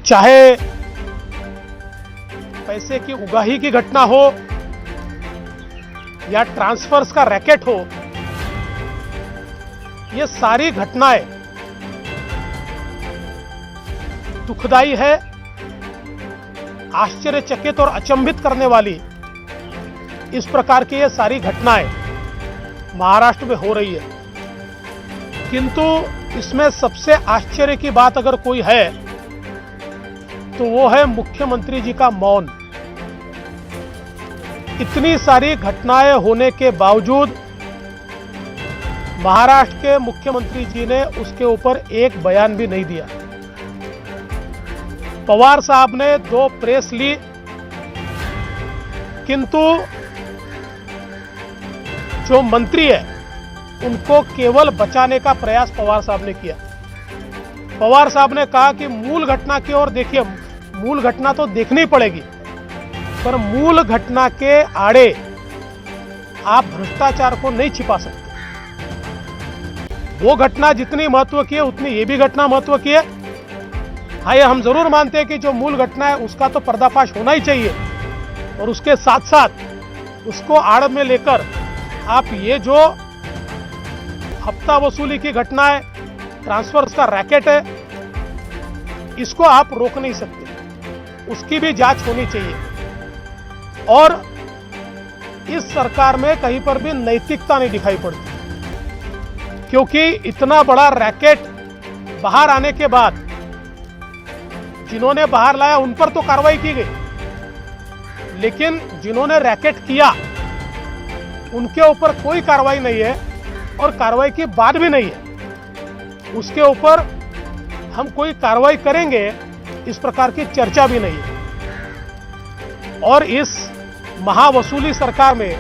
चाहे पैसे की उगाही की घटना हो या ट्रांसफर्स का रैकेट हो, ये सारी घटनाएं दुखदाई है, आश्चर्यचकित और अचंभित करने वाली इस प्रकार की ये सारी घटनाएं महाराष्ट्र में हो रही है। किंतु इसमें सबसे आश्चर्य की बात अगर कोई है तो वो है मुख्यमंत्री जी का मौन। इतनी सारी घटनाएं होने के बावजूद महाराष्ट्र के मुख्यमंत्री जी ने उसके ऊपर एक बयान भी नहीं दिया। पवार साहब ने 2 प्रेस ली, किंतु जो मंत्री है उनको केवल बचाने का प्रयास पवार साहब ने किया। पवार साहब ने कहा कि मूल घटना की ओर देखिए, मूल घटना तो देखनी पड़ेगी, पर मूल घटना के आड़े आप भ्रष्टाचार को नहीं छिपा सकते। वो घटना जितनी महत्व की है उतनी ये भी घटना महत्व की है। हाँ, ये हम जरूर मानते हैं कि जो मूल घटना है उसका तो पर्दाफाश होना ही चाहिए, और उसके साथ साथ उसको आड़ में लेकर आप ये जो हफ्ता वसूली की घटना है, ट्रांसफर्स का रैकेट है, इसको आप रोक नहीं सकते, उसकी भी जांच होनी चाहिए। और इस सरकार में कहीं पर भी नैतिकता नहीं दिखाई पड़ती, क्योंकि इतना बड़ा रैकेट बाहर आने के बाद जिन्होंने बाहर लाया उन पर तो कार्रवाई की गई, लेकिन जिन्होंने रैकेट किया उनके ऊपर कोई कार्रवाई नहीं है, और कार्रवाई की बात भी नहीं है। उसके ऊपर हम कोई कार्रवाई करेंगे इस प्रकार की चर्चा भी नहीं है। और इस महावसूली सरकार में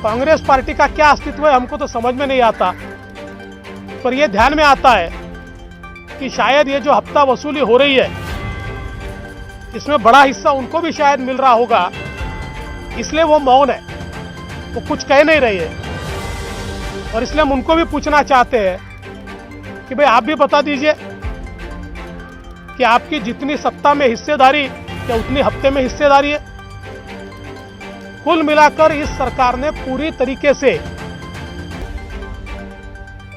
कांग्रेस पार्टी का क्या अस्तित्व है हमको तो समझ में नहीं आता, पर यह ध्यान में आता है कि शायद ये जो हफ्ता वसूली हो रही है इसमें बड़ा हिस्सा उनको भी शायद मिल रहा होगा, इसलिए वो मौन है, वो कुछ कह नहीं रही है। और इसलिए हम उनको भी पूछना चाहते हैं कि भाई आप भी बता दीजिए कि आपकी जितनी सत्ता में हिस्सेदारी क्या उतनी हफ्ते में हिस्सेदारी है। कुल मिलाकर इस सरकार ने पूरी तरीके से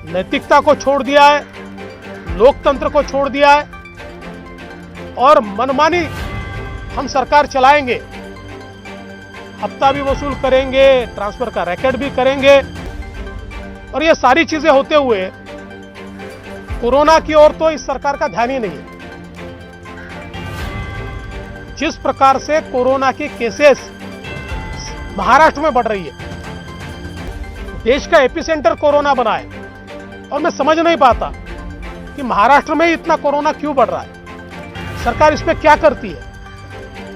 नैतिकता को छोड़ दिया है, लोकतंत्र को छोड़ दिया है, और मनमानी हम सरकार चलाएंगे, हफ्ता भी वसूल करेंगे, ट्रांसफर का रैकेट भी करेंगे, और ये सारी चीजें होते हुए कोरोना की ओर तो इस सरकार का ध्यान ही नहीं है। जिस प्रकार से कोरोना की केसेस महाराष्ट्र में बढ़ रही है, देश का एपिसेंटर कोरोना बना है, और मैं समझ नहीं पाता कि महाराष्ट्र में इतना कोरोना क्यों बढ़ रहा है। सरकार इस पर क्या करती है?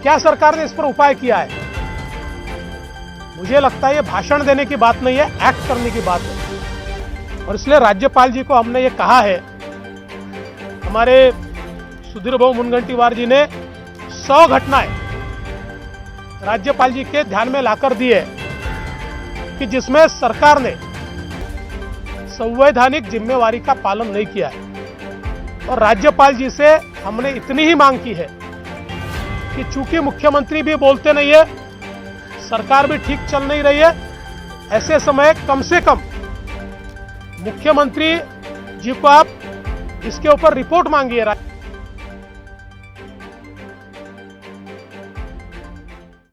क्या सरकार ने इस पर उपाय किया है? मुझे लगता है ये भाषण देने की बात नहीं है, एक्ट करने की बात है। और इसलिए राज्यपाल जी को हमने ये कहा है, हमारे सुधीर भाऊ मुनगंटीवार जी ने 100 घटनाएं राज्यपाल जी के ध्यान में लाकर दी है कि जिसमें सरकार ने संवैधानिक जिम्मेवारी का पालन नहीं किया है। और राज्यपाल जी से हमने इतनी ही मांग की है कि चूंकि मुख्यमंत्री भी बोलते नहीं है, सरकार भी ठीक चल नहीं रही है, ऐसे समय कम से कम मुख्यमंत्री जी को आप इसके ऊपर रिपोर्ट मांगिए।